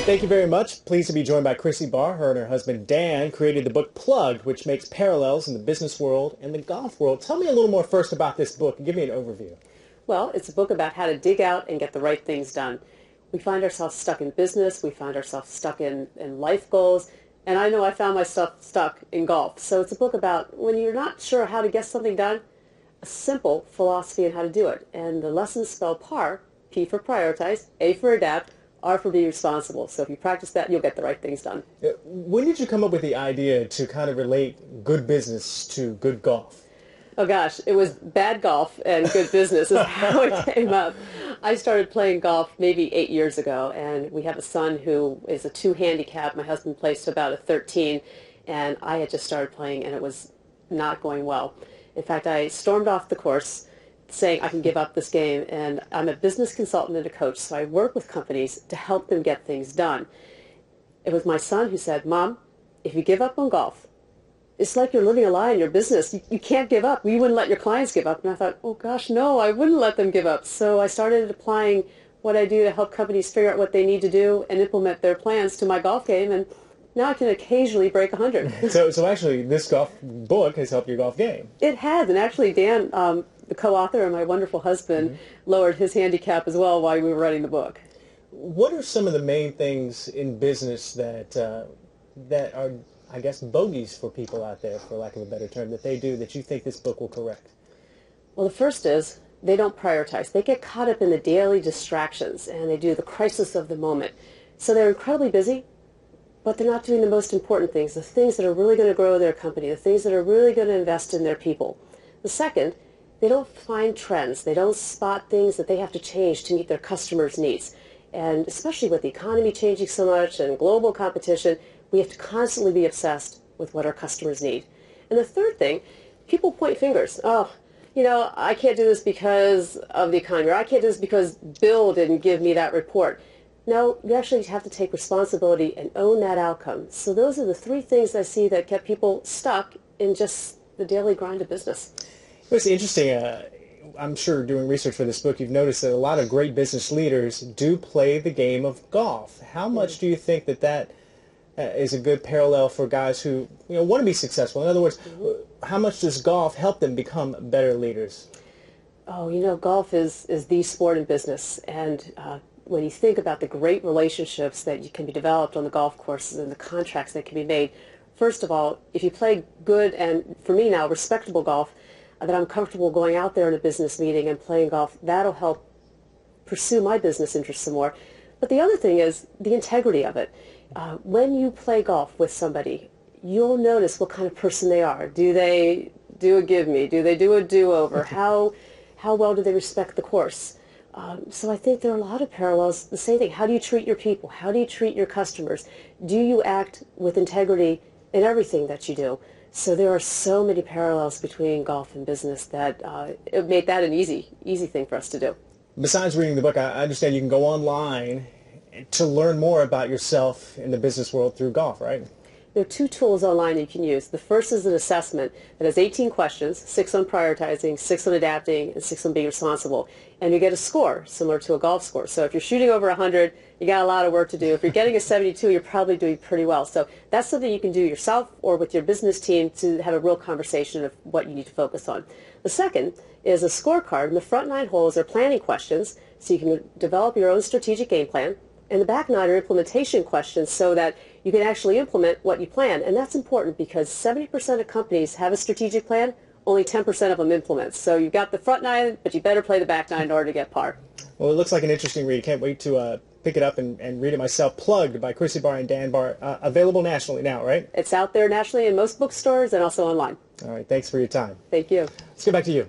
Thank you very much. Pleased to be joined by Chrissy Barr. Her and her husband Dan created the book Plugged, which makes parallels in the business world and the golf world. Tell me a little more first about this book and give me an overview. Well, it's a book about how to dig out and get the right things done. We find ourselves stuck in business, we find ourselves stuck in life goals, and I know I found myself stuck in golf. So it's a book about when you're not sure how to get something done, a simple philosophy on how to do it. And the lessons spell PAR, P for prioritize, A for adapt, R for be responsible. So if you practice that, you'll get the right things done. When did you come up with the idea to kind of relate good business to good golf? Oh gosh, it was bad golf and good business is how it came up. I started playing golf maybe 8 years ago, and we have a son who is a 2 handicap. My husband plays to about a 13, and I had just started playing, and it was not going well. In fact, I stormed off the course saying I can give up this game, and I'm a business consultant and a coach, so I work with companies to help them get things done. It was my son who said, "Mom, if you give up on golf, it's like you're living a lie in your business. You can't give up. You wouldn't let your clients give up." And I thought, oh gosh, no, I wouldn't let them give up. So I started applying what I do to help companies figure out what they need to do and implement their plans to my golf game. And now I can occasionally break 100. So actually, this golf book has helped your golf game. It has. And actually, Dan, the co-author and my wonderful husband, lowered his handicap as well while we were writing the book. What are some of the main things in business that are, I guess, bogeys for people out there, for lack of a better term, that they do that you think this book will correct? Well, the first is they don't prioritize. They get caught up in the daily distractions, and they do the crisis of the moment. So they're incredibly busy, but they're not doing the most important things, the things that are really going to grow their company, the things that are really going to invest in their people. The second, they don't find trends. They don't spot things that they have to change to meet their customers' needs. And especially with the economy changing so much and global competition, we have to constantly be obsessed with what our customers need. And the third thing, people point fingers. Oh, I can't do this because of the economy, or I can't do this because Bill didn't give me that report. No, you actually have to take responsibility and own that outcome. So those are the 3 things I see that kept people stuck in just the daily grind of business. It's interesting. I'm sure doing research for this book, you've noticed that a lot of great business leaders do play the game of golf. How much do you think that is a good parallel for guys who want to be successful? In other words, how much does golf help them become better leaders? Oh, golf is the sport in business, and when you think about the great relationships that can be developed on the golf courses and the contracts that can be made, first of all, if you play good and, for me now, respectable golf, that I'm comfortable going out there in a business meeting and playing golf, that'll help pursue my business interests some more. But the other thing is the integrity of it. When you play golf with somebody, you'll notice what kind of person they are. Do they do a give me? Do they do a do-over? How well do they respect the course? So I think there are a lot of parallels. The same thing, how do you treat your people? How do you treat your customers? Do you act with integrity in everything that you do? So there are so many parallels between golf and business that it made that an easy thing for us to do. Besides reading the book, I understand you can go online to learn more about yourself in the business world through golf, right? There are 2 tools online you can use. The first is an assessment that has 18 questions, 6 on prioritizing, 6 on adapting, and 6 on being responsible. And you get a score similar to a golf score. So if you're shooting over 100, you got a lot of work to do. If you're getting a 72, you're probably doing pretty well. So that's something you can do yourself or with your business team to have a real conversation of what you need to focus on. The second is a scorecard, and the front 9 holes are planning questions, so you can develop your own strategic game plan. And the back 9 are implementation questions so that you can actually implement what you plan. And that's important because 70% of companies have a strategic plan, only 10% of them implement. So you've got the front 9, but you better play the back 9 in order to get par. Well, it looks like an interesting read. Can't wait to pick it up and read it myself. Plugged by Chrissy Barr and Dan Barr. Available nationally now, right? It's out there nationally in most bookstores and also online. All right. Thanks for your time. Thank you. Let's get back to you.